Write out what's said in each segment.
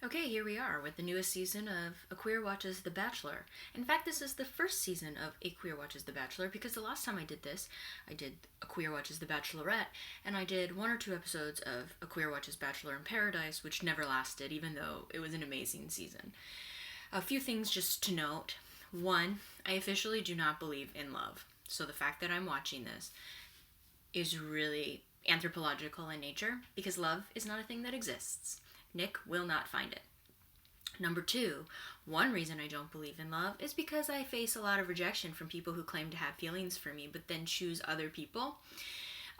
Okay, here we are with the newest season of A Queer Watches The Bachelor. In fact, this is the first season of A Queer Watches The Bachelor because the last time I did this, I did A Queer Watches The Bachelorette, and I did one or two episodes of A Queer Watches Bachelor in Paradise, which never lasted, even though it was an amazing season. A few things just to note. One, I officially do not believe in love. So the fact that I'm watching this is really anthropological in nature because love is not a thing that exists. Nick will not find it. Number two, one reason I don't believe in love is because I face a lot of rejection from people who claim to have feelings for me but then choose other people.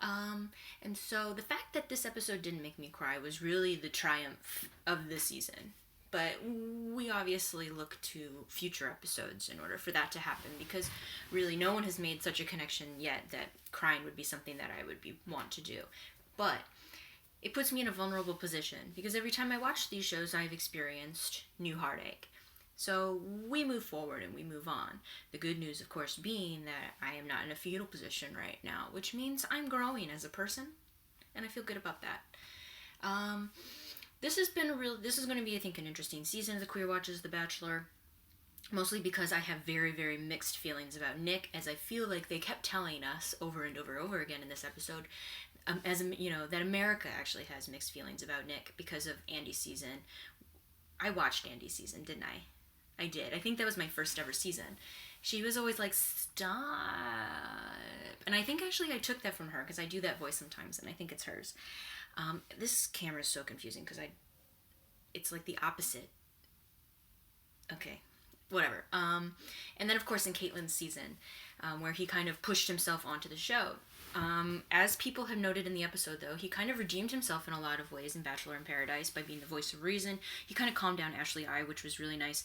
And so the fact that this episode didn't make me cry was really the triumph of the season. But we obviously look to future episodes in order for that to happen because really no one has made such a connection yet that crying would be something that I would want to do. But it puts me in a vulnerable position because every time I watch these shows, I've experienced new heartache. So we move forward and we move on. The good news, of course, being that I am not in a fetal position right now, which means I'm growing as a person, and I feel good about that. This is going to be, I think, an interesting season of The Queer Watches The Bachelor. Mostly because I have very, very mixed feelings about Nick, as I feel like they kept telling us over and over and over again in this episode, that America actually has mixed feelings about Nick because of Andy's season. I watched Andy's season, didn't I? I did. I think that was my first ever season. She was always like, stop. And I think actually I took that from her because I do that voice sometimes, and I think it's hers. This camera is so confusing because it's like the opposite. Okay. Whatever. And then, of course, in Caitlin's season, where he kind of pushed himself onto the show. As people have noted in the episode, though, he kind of redeemed himself in a lot of ways in Bachelor in Paradise by being the voice of reason. He kind of calmed down Ashley I, which was really nice,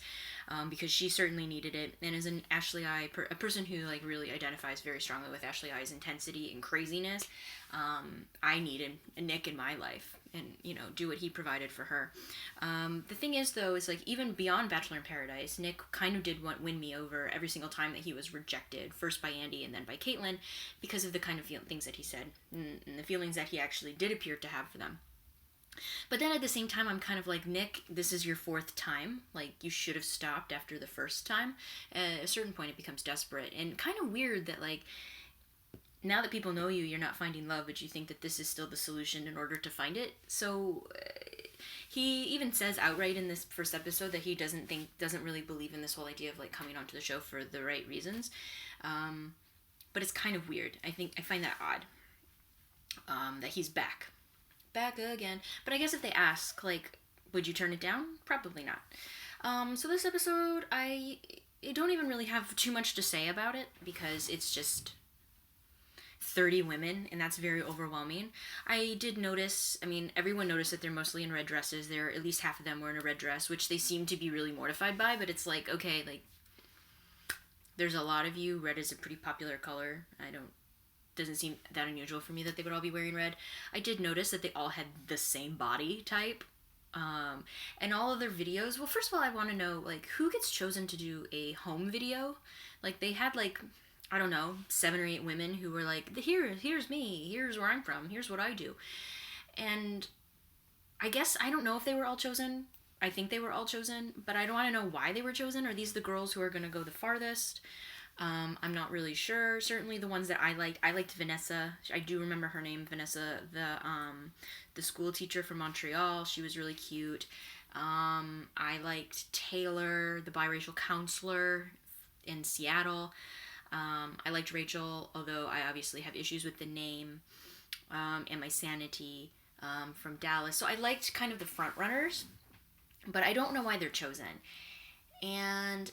because she certainly needed it. And as an Ashley I, a person who like really identifies very strongly with Ashley I's intensity and craziness, I needed a Nick in my life and, do what he provided for her. The thing is, though, is like even beyond Bachelor in Paradise, Nick kind of did win me over every single time that he was rejected, first by Andy and then by Caitlin, because of the kind of things that he said and the feelings that he actually did appear to have for them. But then at the same time, I'm kind of like, Nick, this is your fourth time. Like, you should have stopped after the first time. At a certain point, it becomes desperate and kind of weird that, like, now that people know you, you're not finding love, but you think that this is still the solution in order to find it. So he even says outright in this first episode that he doesn't really believe in this whole idea of like coming onto the show for the right reasons. But it's kind of weird. I find that odd. That he's back again. But I guess if they ask, like, would you turn it down? Probably not. So this episode, I don't even really have too much to say about it because it's just 30 women, and that's very overwhelming. I did notice, everyone noticed that they're mostly in red dresses. At least half of them were in a red dress, which they seem to be really mortified by, but it's like, okay, like, there's a lot of you. Red is a pretty popular color. Doesn't seem that unusual for me that they would all be wearing red. I did notice that they all had the same body type. And all of their videos, well, first of all, I want to know, like, who gets chosen to do a home video? Like, they had, like, I don't know, 7 or 8 women who were like, here's me, here's where I'm from, here's what I do. And I guess, I don't know if they were all chosen. I think they were all chosen, but I don't want to know why they were chosen. Are these the girls who are going to go the farthest? I'm not really sure. Certainly the ones that I liked Vanessa. I do remember her name, Vanessa, the school teacher from Montreal. She was really cute. I liked Taylor, the biracial counselor in Seattle. I liked Rachel, although I obviously have issues with the name and my sanity from Dallas. So I liked kind of the front runners, but I don't know why they're chosen. And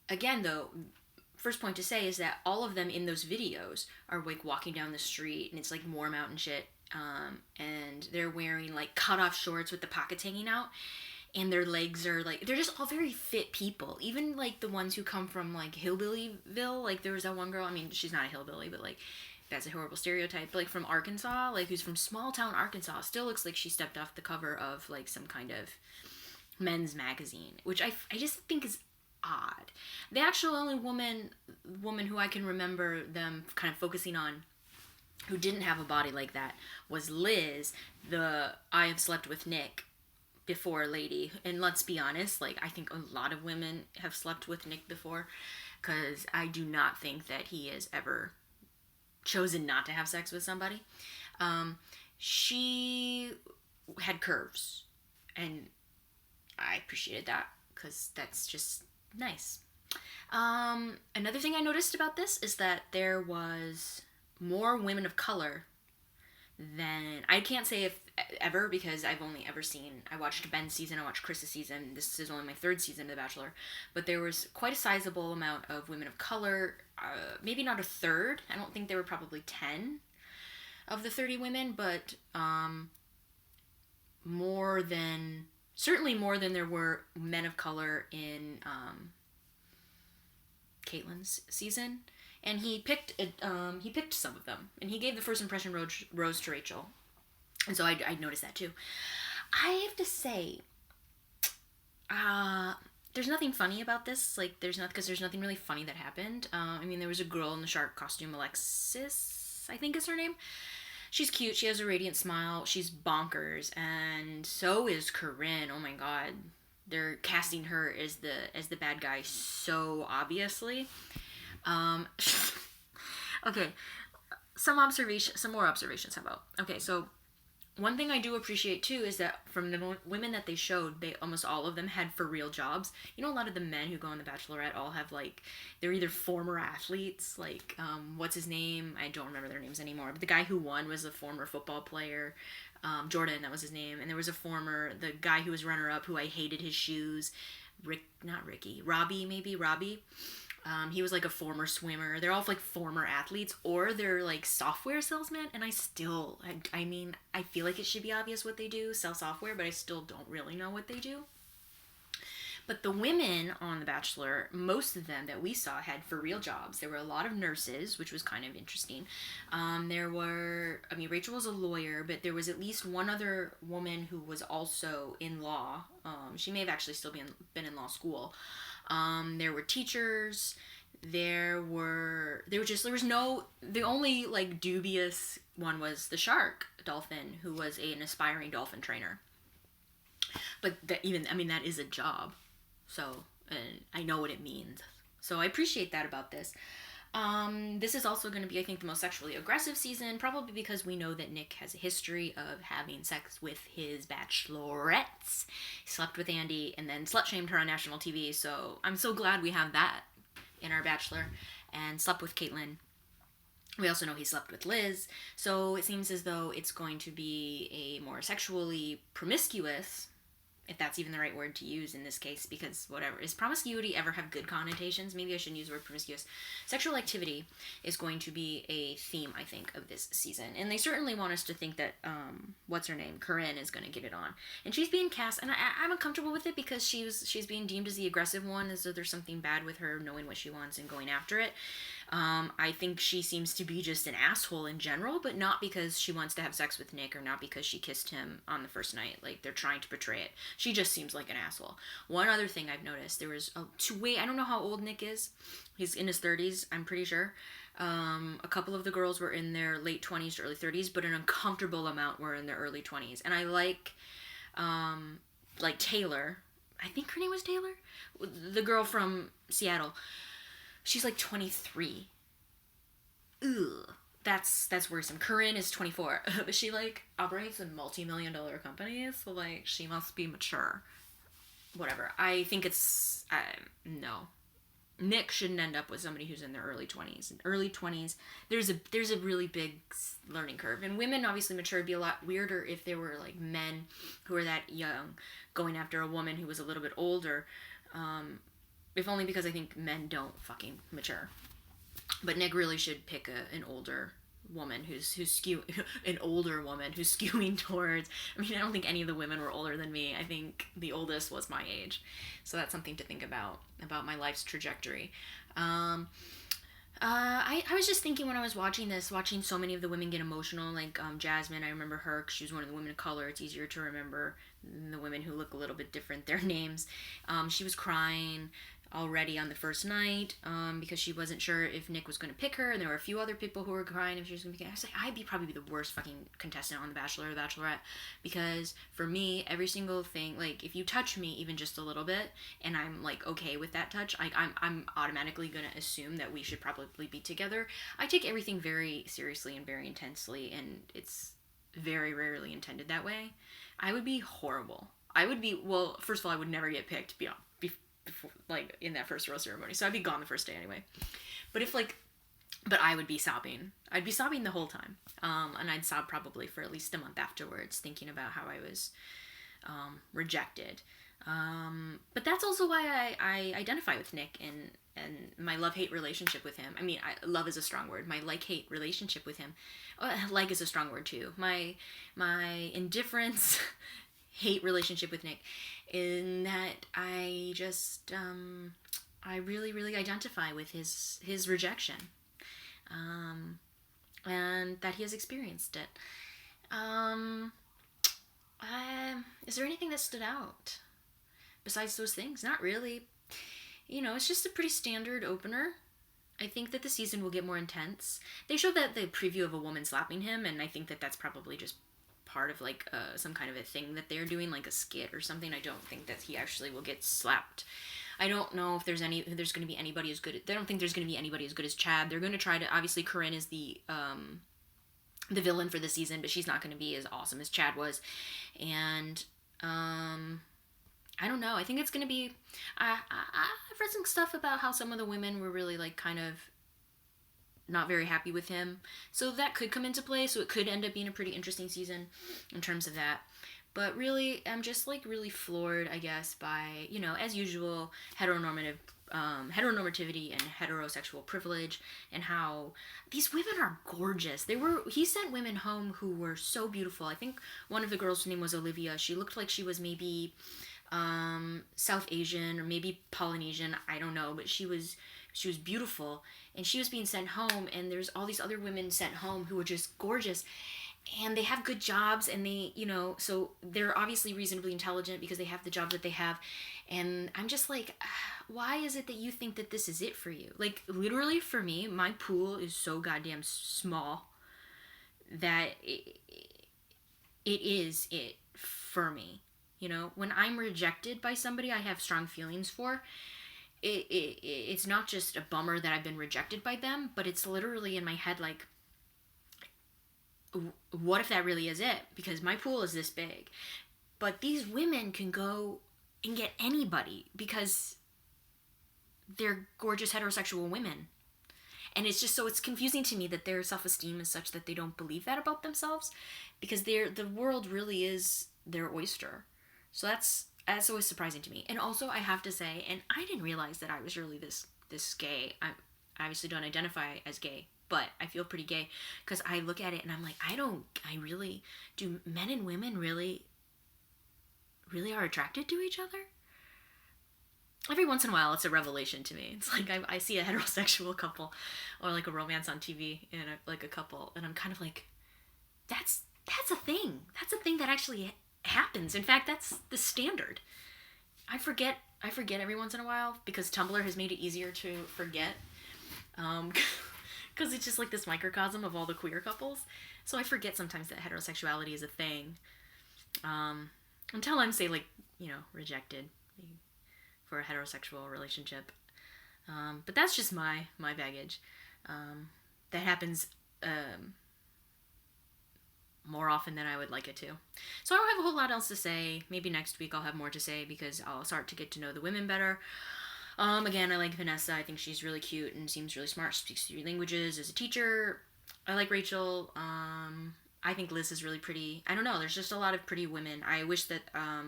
again, though, first point to say is that all of them in those videos are like walking down the street and it's like more mountain shit. And they're wearing like cut off shorts with the pockets hanging out. And their legs are like, they're just all very fit people. Even like the ones who come from like Hillbillyville. Like there was that one girl, she's not a hillbilly, but like that's a horrible stereotype. But like from Arkansas, like who's from small town Arkansas, still looks like she stepped off the cover of like some kind of men's magazine, which I just think is odd. The actual only woman who I can remember them kind of focusing on who didn't have a body like that was Liz, the I Have Slept with Nick before lady. And let's be honest, like, I think a lot of women have slept with Nick before, because I do not think that he has ever chosen not to have sex with somebody. She had curves, and I appreciated that, because that's just nice. Another thing I noticed about this is that there was more women of color than, I can't say if ever, because I've only ever seen, I watched Ben's season, I watched Chris's season, this is only my third season of The Bachelor, but there was quite a sizable amount of women of color, maybe not a third, I don't think there were probably 10 of the 30 women, but certainly more than there were men of color in Caitlyn's season, and he picked some of them, and he gave the first impression rose to Rachel, and so I noticed that too. I have to say, there's nothing funny about this. Like, there's nothing really funny that happened. I mean, there was a girl in the shark costume, Alexis, I think is her name. She's cute. She has a radiant smile. She's bonkers, and so is Corinne. Oh my god. They're casting her as the bad guy so obviously. Okay, some more observations. How about? Okay, so one thing I do appreciate too is that from the women that they showed, they almost all of them had for real jobs. You know, a lot of the men who go on The Bachelorette all have, like, they're either former athletes, like what's his name? I don't remember their names anymore. But the guy who won was a former football player. Jordan, that was his name. And there was the guy who was runner-up, who I hated his shoes. Robbie. He was like a former swimmer. They're all like former athletes, or they're like software salesmen. And I mean, I feel like it should be obvious what they do, sell software, but I still don't really know what they do. But the women on The Bachelor, most of them that we saw had for real jobs. There were a lot of nurses, which was kind of interesting. Rachel was a lawyer, but there was at least one other woman who was also in law. She may have actually still been in law school. There were teachers. The only like dubious one was the shark dolphin, who was an aspiring dolphin trainer. But that is a job. So, and I know what it means. So I appreciate that about this. This is also going to be, I think, the most sexually aggressive season, probably because we know that Nick has a history of having sex with his bachelorettes. He slept with Andy and then slut-shamed her on national TV, so I'm so glad we have that in our Bachelor, and slept with Caitlyn. We also know he slept with Liz, so it seems as though it's going to be a more sexually promiscuous, if that's even the right word to use in this case, because whatever. Is promiscuity ever have good connotations? Maybe I shouldn't use the word promiscuous. Sexual activity is going to be a theme, I think, of this season. And they certainly want us to think that, what's her name? Corinne is going to get it on. And she's being cast, and I'm uncomfortable with it because she's being deemed as the aggressive one, as though there's something bad with her knowing what she wants and going after it. I think she seems to be just an asshole in general, but not because she wants to have sex with Nick, or not because she kissed him on the first night. Like, they're trying to portray it. She just seems like an asshole. One other thing I've noticed, there was I don't know how old Nick is. He's in his 30s, I'm pretty sure. A couple of the girls were in their late 20s to early 30s, but an uncomfortable amount were in their early 20s. And I like Taylor. I think her name was Taylor? The girl from Seattle. She's like 23. Ugh. That's worrisome. Corinne is 24. But she like operates in multi-million-dollar companies, so like she must be mature. Whatever. I think it's no. Nick shouldn't end up with somebody who's in their early 20s. In early 20s, there's a really big learning curve. And women obviously mature. It'd be a lot weirder if there were like men who are that young going after a woman who was a little bit older. If only because I think men don't fucking mature. But Nick really should pick an older woman who's an older woman who's skewing towards. I mean, I don't think any of the women were older than me. I think the oldest was my age. So that's something to think about my life's trajectory. I was just thinking when I was watching so many of the women get emotional, like Jasmine. I remember her because she was one of the women of color. It's easier to remember the women who look a little bit different, their names. She was crying. already on the first night, because she wasn't sure if Nick was going to pick her, and there were a few other people who were crying if she was going to pick her. I was like, I'd be probably the worst fucking contestant on The Bachelor or The Bachelorette, because for me, every single thing, like, if you touch me even just a little bit, and I'm, like, okay with that touch, I'm automatically going to assume that we should probably be together. I take everything very seriously and very intensely, and it's very rarely intended that way. I would be horrible. I would be, well, first of all, I would never get picked before, like, in that first rose ceremony, so I'd be gone the first day anyway. But but I would be sobbing. I'd be sobbing the whole time, and I'd sob probably for at least a month afterwards, thinking about how I was rejected. But that's also why I identify with Nick and my love-hate relationship with him. I mean, love is a strong word. My like-hate relationship with him. Like is a strong word too. My indifference, hate relationship with Nick, in that I just, I really, really identify with his rejection. And that he has experienced it. Is there anything that stood out besides those things? Not really. You know, it's just a pretty standard opener. I think that the season will get more intense. They showed that the preview of a woman slapping him, and I think that that's probably just part of, like, some kind of a thing that they're doing, like a skit or something. I don't think that he actually will get slapped. I don't know if there's going to be anybody as good. I don't think there's going to be anybody as good as Chad. They're going to try to, obviously Corinne is the villain for the season, but she's not going to be as awesome as Chad was. And I don't know. I think it's going to be, I've read some stuff about how some of the women were really, like, kind of not very happy with him. So that could come into play. So it could end up being a pretty interesting season in terms of that. But really, I'm just, like, really floored, I guess, by, you know, as usual, heteronormativity and heterosexual privilege, and how these women are gorgeous. He sent women home who were so beautiful. I think one of the girls' name was Olivia. She looked like she was maybe South Asian or maybe Polynesian. I don't know, but she was beautiful, and she was being sent home, and there's all these other women sent home who were just gorgeous. And they have good jobs, and they, you know, so they're obviously reasonably intelligent because they have the job that they have. And I'm just like, why is it that you think that this is it for you? Like, literally for me, my pool is so goddamn small that it is it for me. You know, when I'm rejected by somebody I have strong feelings for, it's not just a bummer that I've been rejected by them, but it's literally in my head like, what if that really is it? Because my pool is this big. But these women can go and get anybody because they're gorgeous heterosexual women. And it's just, so it's confusing to me that their self-esteem is such that they don't believe that about themselves, because the world really is their oyster. So that's always surprising to me. And also, I have to say, and I didn't realize that I was really this gay. I obviously don't identify as gay, but I feel pretty gay, because I look at it and I'm like, do men and women really are attracted to each other? Every once in a while, it's a revelation to me. It's like I see a heterosexual couple or like a romance on TV and like a couple, and I'm kind of like, that's a thing. That's a thing that actually happens. In fact, that's the standard. I forget every once in a while, because Tumblr has made it easier to forget. Because it's just like this microcosm of all the queer couples. So I forget sometimes that heterosexuality is a thing. Until I'm, say, like, you know, rejected for a heterosexual relationship. But that's just my baggage. That happens more often than I would like it to. So I don't have a whole lot else to say. Maybe next week I'll have more to say, because I'll start to get to know the women better. Again, I like Vanessa. I think she's really cute and seems really smart. She speaks 3 languages as a teacher. I like Rachel. I think Liz is really pretty. I don't know. There's just a lot of pretty women. I wish that, I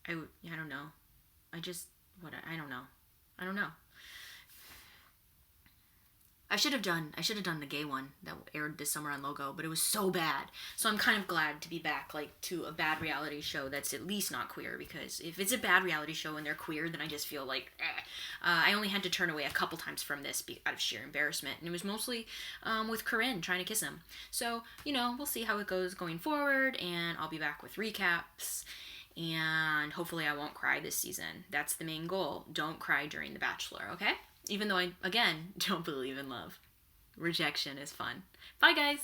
don't know. I don't know. I should have done the gay one that aired this summer on Logo, but it was so bad. So I'm kind of glad to be back, like, to a bad reality show that's at least not queer, because if it's a bad reality show and they're queer, then I just feel like, I only had to turn away a couple times from this out of sheer embarrassment, and it was mostly with Corinne trying to kiss him. So, you know, we'll see how it goes going forward, and I'll be back with recaps. And hopefully I won't cry this season. That's the main goal. Don't cry during The Bachelor, okay? Even though I, again, don't believe in love. Rejection is fun. Bye, guys!